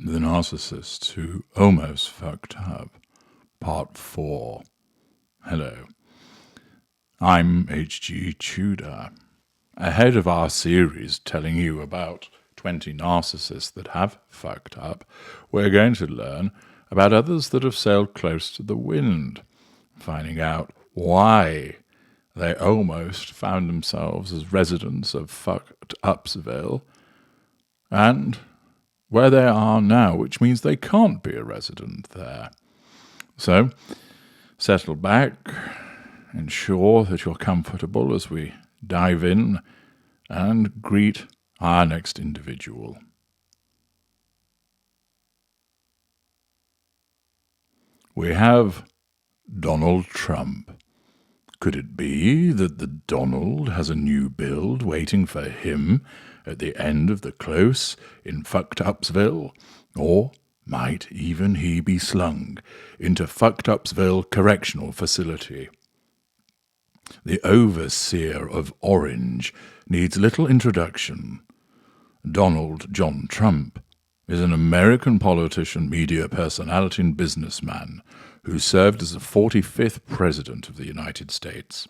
The Narcissists Who Almost Fucked Up, Part 4. Hello, I'm H.G. Tudor, ahead of our series telling you about 20 narcissists that have fucked up. We're going to learn about others that have sailed close to the wind, finding out why they almost found themselves as residents of fucked upsville, and where they are now, which means they can't be a resident there. So, settle back, ensure that you're comfortable as we dive in and greet our next individual. We have Donald Trump. Could it be that the Donald has a new build waiting for him at the end of the close in fucked upsville? Or might even he be slung into fucked upsville correctional facility? The overseer of Orange needs little introduction. Donald John Trump is an American politician, media personality, and businessman who served as the 45th President of the United States.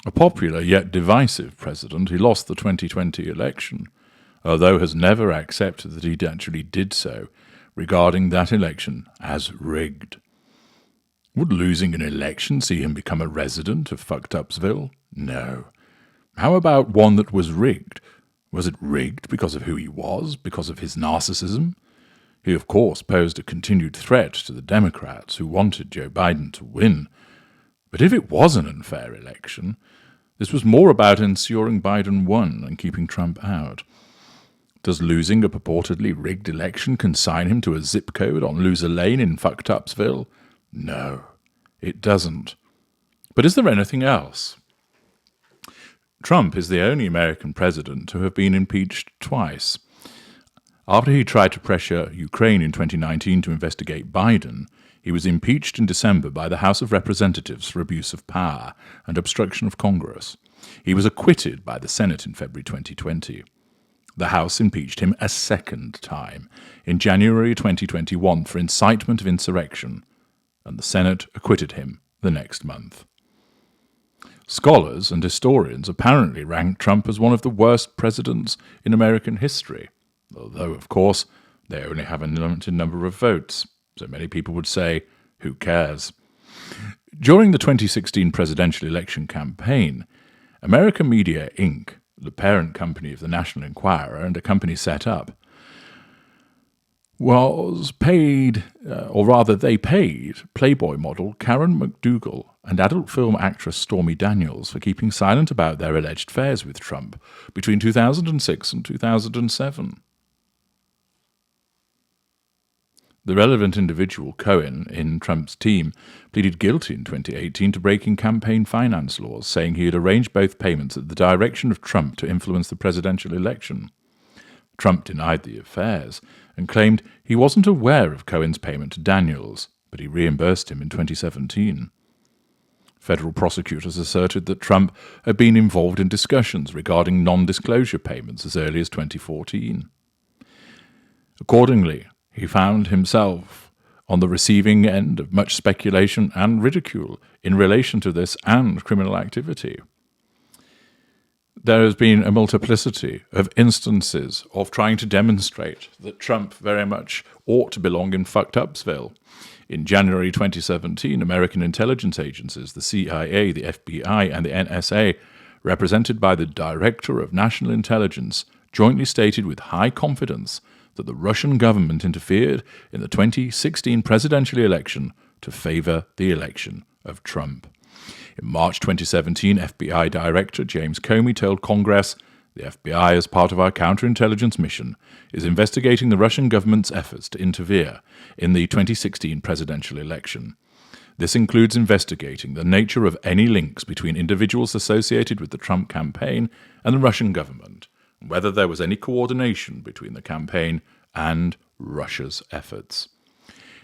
A popular yet divisive president, he lost the 2020 election, although has never accepted that he actually did so, regarding that election as rigged. Would losing an election see him become a resident of fucked upsville? No. How about one that was rigged? Was it rigged because of who he was, because of his narcissism? He, of course, posed a continued threat to the Democrats who wanted Joe Biden to win. But if it was an unfair election, this was more about ensuring Biden won and keeping Trump out. Does losing a purportedly rigged election consign him to a zip code on Loser Lane in fucked upsville? No, it doesn't. But is there anything else? Trump is the only American president to have been impeached twice. After he tried to pressure Ukraine in 2019 to investigate Biden, he was impeached in December by the House of Representatives for abuse of power and obstruction of Congress. He was acquitted by the Senate in February 2020. The House impeached him a second time in January 2021 for incitement of insurrection, and the Senate acquitted him the next month. Scholars and historians apparently rank Trump as one of the worst presidents in American history, although, of course, they only have a limited number of votes, so many people would say, who cares? During the 2016 presidential election campaign, American Media Inc., the parent company of the National Enquirer and a company set up, was paid, or rather they paid, Playboy model Karen McDougal and adult film actress Stormy Daniels for keeping silent about their alleged affairs with Trump between 2006 and 2007. The relevant individual, Cohen, in Trump's team, pleaded guilty in 2018 to breaking campaign finance laws, saying he had arranged both payments at the direction of Trump to influence the presidential election. Trump denied the affairs and claimed he wasn't aware of Cohen's payment to Daniels, but he reimbursed him in 2017. Federal prosecutors asserted that Trump had been involved in discussions regarding non-disclosure payments as early as 2014. Accordingly, he found himself on the receiving end of much speculation and ridicule in relation to this and criminal activity. There has been a multiplicity of instances of trying to demonstrate that Trump very much ought to belong in fucked upsville. In January 2017, American intelligence agencies, the CIA, the FBI, and the NSA, represented by the Director of National Intelligence, jointly stated with high confidence that the Russian government interfered in the 2016 presidential election to favor the election of Trump. In March 2017, FBI Director James Comey told Congress, "The FBI, as part of our counterintelligence mission, is investigating the Russian government's efforts to interfere in the 2016 presidential election. This includes investigating the nature of any links between individuals associated with the Trump campaign and the Russian government, and whether there was any coordination between the campaign and Russia's efforts."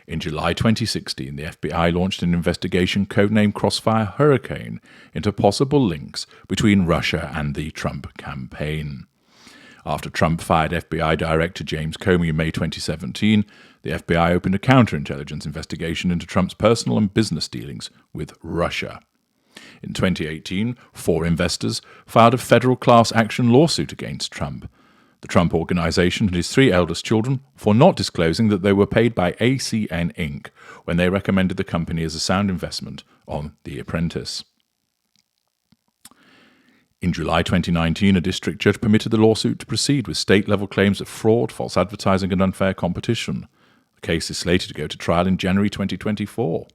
In July 2016, the FBI launched an investigation codenamed Crossfire Hurricane into possible links between Russia and the Trump campaign. After Trump fired FBI Director James Comey in May 2017, the FBI opened a counterintelligence investigation into Trump's personal and business dealings with Russia. In 2018, 4 investors filed a federal class action lawsuit against Trump, the Trump Organization, and his 3 eldest children for not disclosing that they were paid by ACN Inc. when they recommended the company as a sound investment on The Apprentice. In July 2019, a district judge permitted the lawsuit to proceed with state-level claims of fraud, false advertising, and unfair competition. The case is slated to go to trial in January 2024.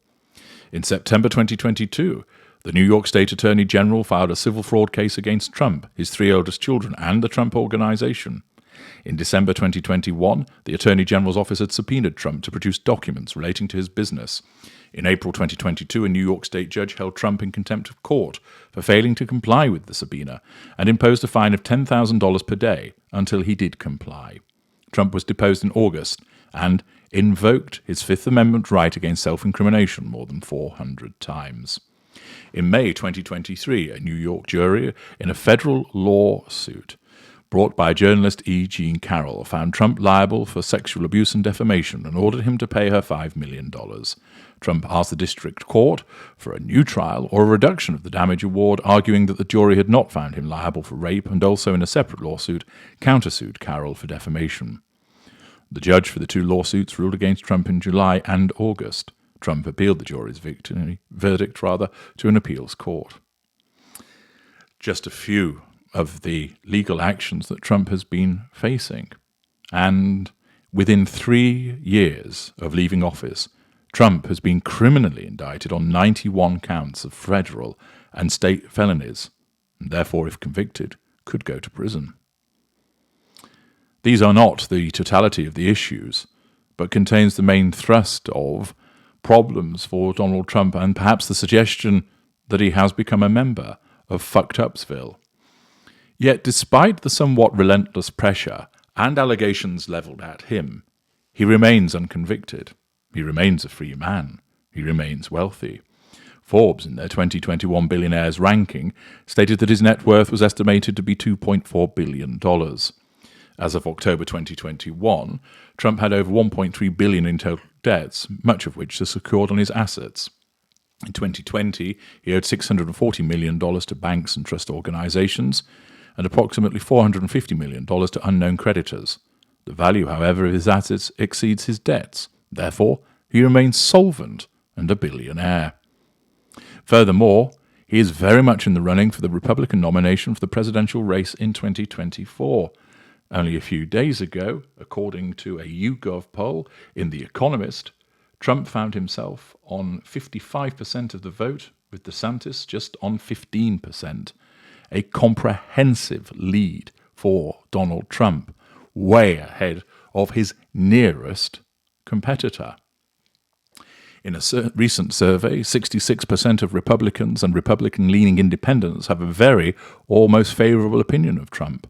In September 2022, the New York State Attorney General filed a civil fraud case against Trump, his 3 eldest children, and the Trump Organization. In December 2021, the Attorney General's office had subpoenaed Trump to produce documents relating to his business. In April 2022, a New York State judge held Trump in contempt of court for failing to comply with the subpoena and imposed a fine of $10,000 per day until he did comply. Trump was deposed in August and invoked his Fifth Amendment right against self-incrimination more than 400 times. In May 2023, a New York jury in a federal lawsuit brought by journalist E. Jean Carroll found Trump liable for sexual abuse and defamation and ordered him to pay her $5 million. Trump asked the district court for a new trial or a reduction of the damage award, arguing that the jury had not found him liable for rape and also in a separate lawsuit countersued Carroll for defamation. The judge for the 2 lawsuits ruled against Trump in July and August. Trump appealed the jury's verdict to an appeals court. Just a few of the legal actions that Trump has been facing. And within 3 years of leaving office, Trump has been criminally indicted on 91 counts of federal and state felonies, and therefore, if convicted, could go to prison. These are not the totality of the issues, but contains the main thrust of problems for Donald Trump and perhaps the suggestion that he has become a member of Fucked Upsville. Yet, despite the somewhat relentless pressure and allegations levelled at him, he remains unconvicted. He remains a free man. He remains wealthy. Forbes, in their 2021 billionaires ranking, stated that his net worth was estimated to be $2.4 billion. As of October 2021, Trump had over $1.3 billion in total debts, much of which are secured on his assets. In 2020, he owed $640 million to banks and trust organizations and approximately $450 million to unknown creditors. The value, however, of his assets exceeds his debts. Therefore, he remains solvent and a billionaire. Furthermore, he is very much in the running for the Republican nomination for the presidential race in 2024. Only a few days ago, according to a YouGov poll in The Economist, Trump found himself on 55% of the vote, with DeSantis just on 15%. A comprehensive lead for Donald Trump, way ahead of his nearest competitor. In a recent survey, 66% of Republicans and Republican-leaning independents have a very, almost favorable opinion of Trump.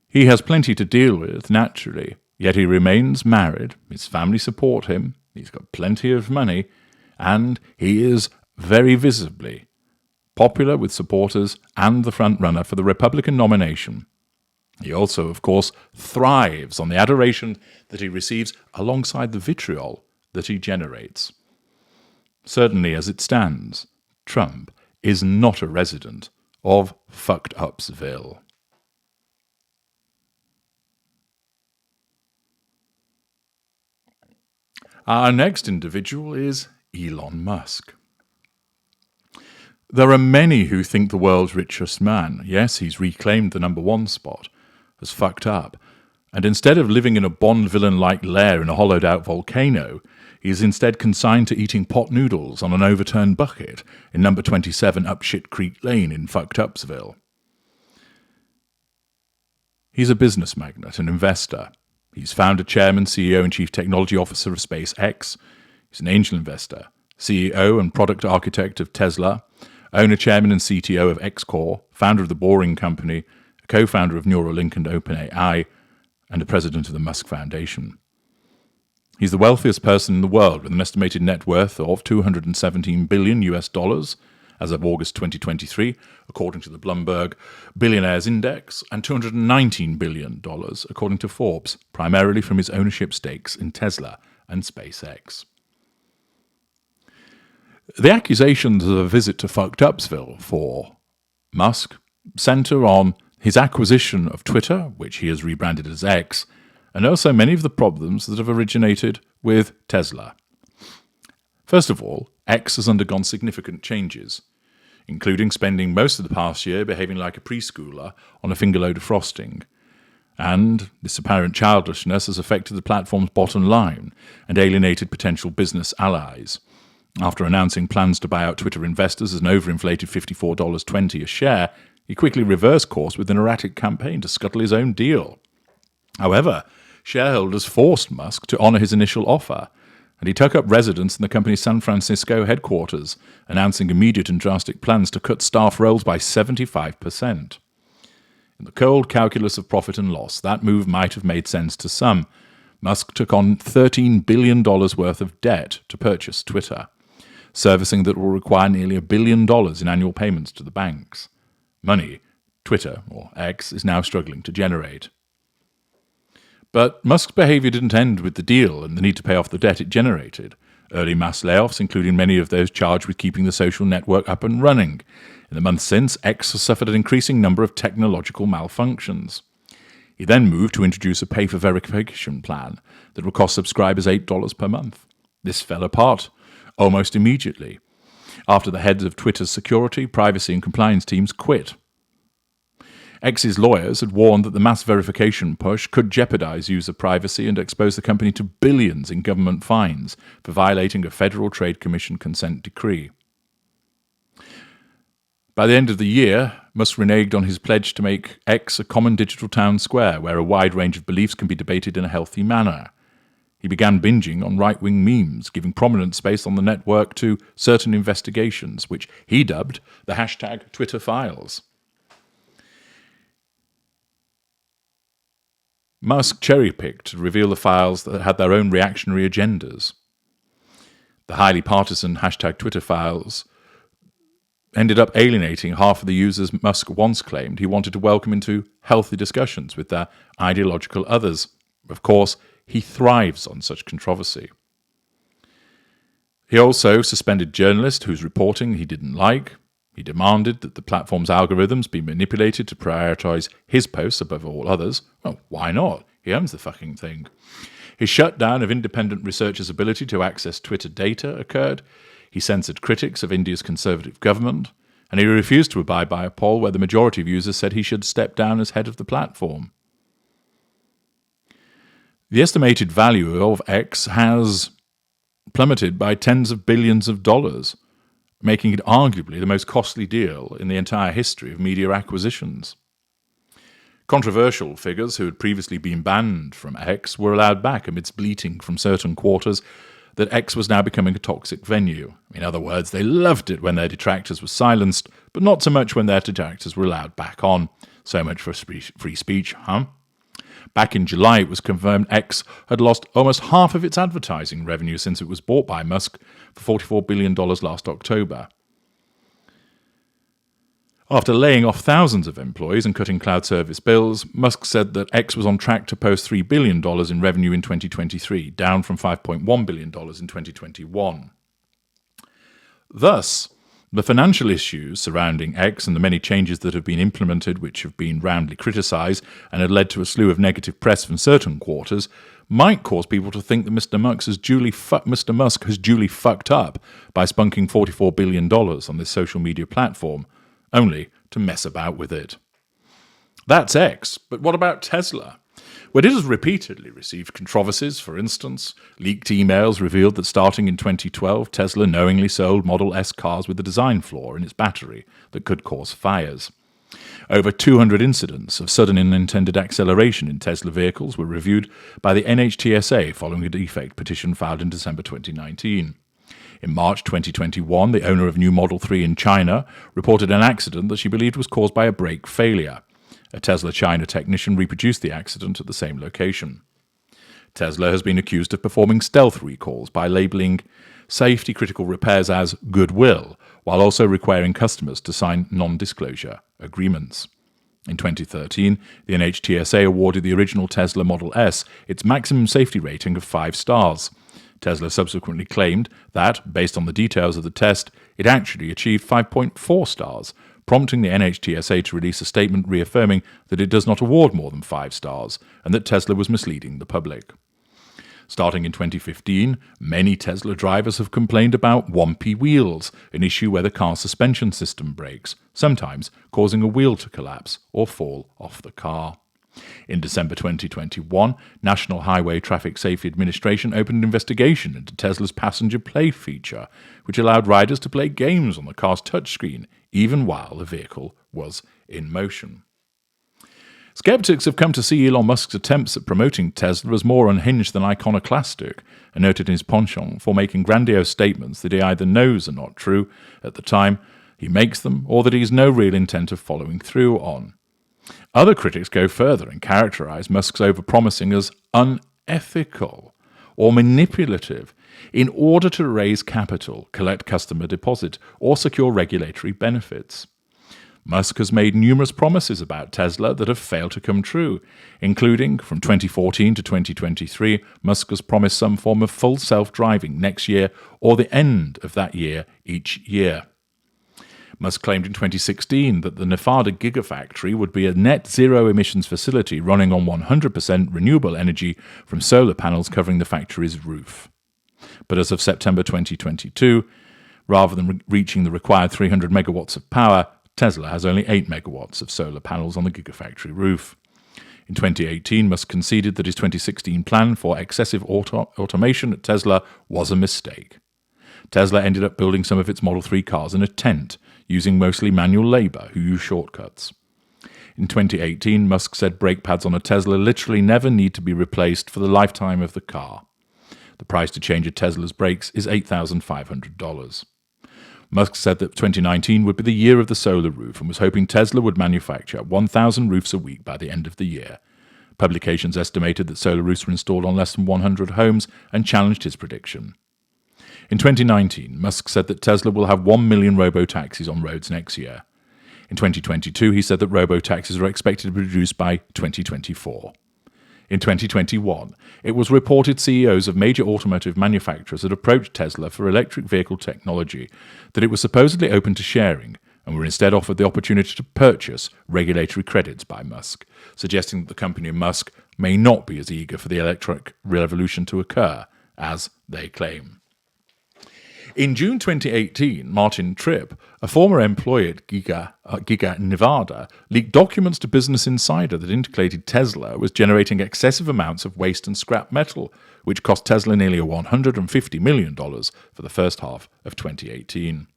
He has plenty to deal with, naturally, yet he remains married, his family support him, he's got plenty of money, and he is very visibly popular with supporters and the front-runner for the Republican nomination. He also, of course, thrives on the adoration that he receives alongside the vitriol that he generates. Certainly, as it stands, Trump is not a resident of Fucked Upsville. Our next individual is Elon Musk. There are many who think the world's richest man, yes, he's reclaimed the number 1 spot, has fucked up, and instead of living in a Bond villain-like lair in a hollowed-out volcano, he is instead consigned to eating pot noodles on an overturned bucket in number 27 Up Shit Creek Lane in Fucked Upsville. He's a business magnate, an investor. He's founder, chairman, CEO, and chief technology officer of SpaceX. He's an angel investor, CEO and product architect of Tesla, owner, chairman, and CTO of XCore, founder of The Boring Company, a co-founder of Neuralink and OpenAI, and a president of the Musk Foundation. He's the wealthiest person in the world with an estimated net worth of $217 billion as of August 2023, according to the Bloomberg Billionaires Index, and $219 billion, according to Forbes, primarily from his ownership stakes in Tesla and SpaceX. The accusations of a visit to Fucked Upsville for Musk center on his acquisition of Twitter, which he has rebranded as X, and also many of the problems that have originated with Tesla. First of all, X has undergone significant changes, including spending most of the past year behaving like a preschooler on a fingerload of frosting. And this apparent childishness has affected the platform's bottom line and alienated potential business allies. After announcing plans to buy out Twitter investors at an overinflated $54.20 a share, he quickly reversed course with an erratic campaign to scuttle his own deal. However, shareholders forced Musk to honor his initial offer, and he took up residence in the company's San Francisco headquarters, announcing immediate and drastic plans to cut staff roles by 75%. In the cold calculus of profit and loss, that move might have made sense to some. Musk took on $13 billion worth of debt to purchase Twitter, servicing that will require nearly $1 billion in annual payments to the banks. Money Twitter, or X, is now struggling to generate. But Musk's behavior didn't end with the deal and the need to pay off the debt it generated. Early mass layoffs, including many of those charged with keeping the social network up and running. In the months since, X has suffered an increasing number of technological malfunctions. He then moved to introduce a pay-for-verification plan that would cost subscribers $8 per month. This fell apart almost immediately, after the heads of Twitter's security, privacy and compliance teams quit. X's lawyers had warned that the mass verification push could jeopardize user privacy and expose the company to billions in government fines for violating a Federal Trade Commission consent decree. By the end of the year, Musk reneged on his pledge to make X a common digital town square where a wide range of beliefs can be debated in a healthy manner. He began binging on right-wing memes, giving prominent space on the network to certain investigations, which he dubbed the hashtag Twitter Files. Musk cherry-picked to reveal the files that had their own reactionary agendas. The highly partisan hashtag Twitter Files ended up alienating half of the users Musk once claimed he wanted to welcome into healthy discussions with their ideological others. Of course, he thrives on such controversy. He also suspended journalists whose reporting he didn't like. He demanded that the platform's algorithms be manipulated to prioritize his posts above all others. Well, why not? He owns the fucking thing. His shutdown of independent researchers' ability to access Twitter data occurred. He censored critics of India's conservative government, and he refused to abide by a poll where the majority of users said he should step down as head of the platform. The estimated value of X has plummeted by tens of billions of dollars, making it arguably the most costly deal in the entire history of media acquisitions. Controversial figures who had previously been banned from X were allowed back amidst bleating from certain quarters that X was now becoming a toxic venue. In other words, they loved it when their detractors were silenced, but not so much when their detractors were allowed back on. So much for free speech, huh? Back in July, it was confirmed X had lost almost half of its advertising revenue since it was bought by Musk for $44 billion last October. After laying off thousands of employees and cutting cloud service bills, Musk said that X was on track to post $3 billion in revenue in 2023, down from $5.1 billion in 2021. Thus, the financial issues surrounding X and the many changes that have been implemented, which have been roundly criticised and had led to a slew of negative press from certain quarters, might cause people to think that Mr. Musk has duly fucked up by spunking $44 billion on this social media platform, only to mess about with it. That's X, but what about Tesla? Well, it has repeatedly received controversies. For instance, leaked emails revealed that starting in 2012, Tesla knowingly sold Model S cars with a design flaw in its battery that could cause fires. Over 200 incidents of sudden and unintended acceleration in Tesla vehicles were reviewed by the NHTSA following a defect petition filed in December 2019. In March 2021, the owner of new Model 3 in China reported an accident that she believed was caused by a brake failure. A Tesla China technician reproduced the accident at the same location. Tesla has been accused of performing stealth recalls by labeling safety-critical repairs as goodwill, while also requiring customers to sign non-disclosure agreements. In 2013, the NHTSA awarded the original Tesla Model S its maximum safety rating of 5 stars. Tesla subsequently claimed that, based on the details of the test, it actually achieved 5.4 stars, prompting the NHTSA to release a statement reaffirming that it does not award more than 5 stars and that Tesla was misleading the public. Starting in 2015, many Tesla drivers have complained about wompy wheels, an issue where the car's suspension system breaks, sometimes causing a wheel to collapse or fall off the car. In December 2021, National Highway Traffic Safety Administration opened an investigation into Tesla's passenger play feature, which allowed riders to play games on the car's touchscreen, even while the vehicle was in motion. Skeptics have come to see Elon Musk's attempts at promoting Tesla as more unhinged than iconoclastic, and noted his penchant for making grandiose statements that he either knows are not true at the time he makes them, or that he has no real intent of following through on. Other critics go further and characterize Musk's overpromising as unethical or manipulative in order to raise capital, collect customer deposit, or secure regulatory benefits. Musk has made numerous promises about Tesla that have failed to come true, including, from 2014 to 2023, Musk has promised some form of full self-driving next year or the end of that year each year. Musk claimed in 2016 that the Nevada Gigafactory would be a net-zero emissions facility running on 100% renewable energy from solar panels covering the factory's roof. But as of September 2022, rather than reaching the required 300 megawatts of power, Tesla has only 8 megawatts of solar panels on the Gigafactory roof. In 2018, Musk conceded that his 2016 plan for excessive automation at Tesla was a mistake. Tesla ended up building some of its Model 3 cars in a tent, using mostly manual labor who use shortcuts. In 2018, Musk said brake pads on a Tesla literally never need to be replaced for the lifetime of the car. The price to change a Tesla's brakes is $8,500. Musk said that 2019 would be the year of the solar roof and was hoping Tesla would manufacture 1,000 roofs a week by the end of the year. Publications estimated that solar roofs were installed on less than 100 homes and challenged his prediction. In 2019, Musk said that Tesla will have 1 million robo-taxis on roads next year. In 2022, he said that robo-taxis are expected to be produced by 2024. In 2021, it was reported CEOs of major automotive manufacturers had approached Tesla for electric vehicle technology that it was supposedly open to sharing and were instead offered the opportunity to purchase regulatory credits by Musk, suggesting that the company of Musk may not be as eager for the electric revolution to occur as they claim. In June 2018, Martin Tripp, a former employee at Giga Nevada, leaked documents to Business Insider that indicated Tesla was generating excessive amounts of waste and scrap metal, which cost Tesla nearly $150 million for the first half of 2018.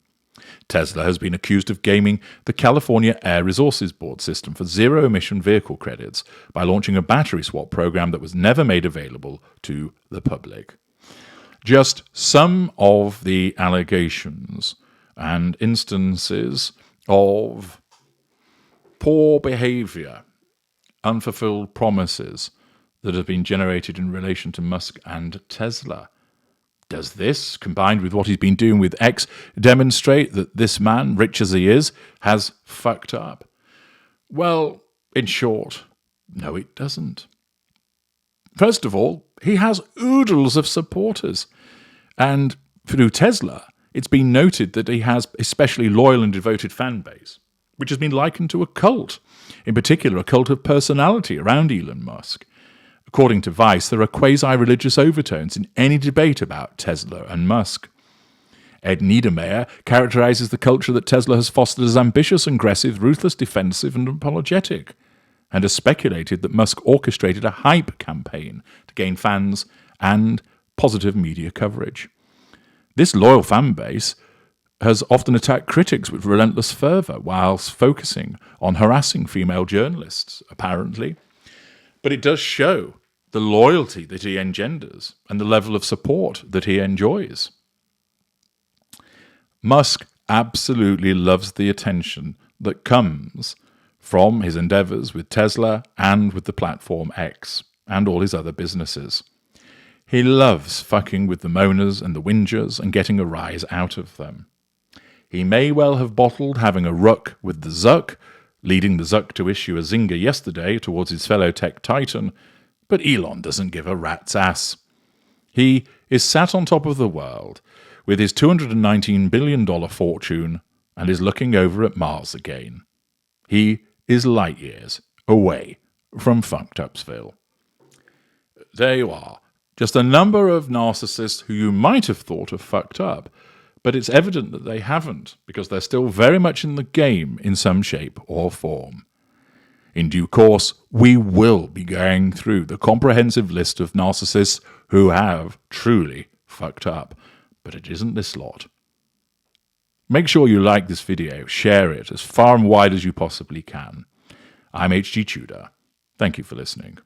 Tesla has been accused of gaming the California Air Resources Board system for zero-emission vehicle credits by launching a battery swap program that was never made available to the public. Just some of the allegations and instances of poor behavior, unfulfilled promises that have been generated in relation to Musk and Tesla. Does this, combined with what he's been doing with X, demonstrate that this man, rich as he is, has fucked up? Well, in short, no it doesn't. First of all, he has oodles of supporters. And through Tesla, it's been noted that he has a especially loyal and devoted fan base, which has been likened to a cult, in particular a cult of personality around Elon Musk. According to Vice, there are quasi-religious overtones in any debate about Tesla and Musk. Ed Niedermeyer characterizes the culture that Tesla has fostered as ambitious, aggressive, ruthless, defensive, and apologetic, and has speculated that Musk orchestrated a hype campaign to gain fans and positive media coverage. This loyal fan base has often attacked critics with relentless fervour whilst focusing on harassing female journalists, apparently. But it does show the loyalty that he engenders and the level of support that he enjoys. Musk absolutely loves the attention that comes from his endeavours with Tesla and with the platform X and all his other businesses. He loves fucking with the moaners and the whingers and getting a rise out of them. He may well have bottled having a ruck with the Zuck, leading the Zuck to issue a zinger yesterday towards his fellow tech titan, but Elon doesn't give a rat's ass. He is sat on top of the world with his $219 billion fortune and is looking over at Mars again. He is light years away from Fucked-Upsville. There you are. Just a number of narcissists who you might have thought have fucked up, but it's evident that they haven't, because they're still very much in the game in some shape or form. In due course, we will be going through the comprehensive list of narcissists who have truly fucked up, but it isn't this lot. Make sure you like this video, share it as far and wide as you possibly can. I'm HG Tudor. Thank you for listening.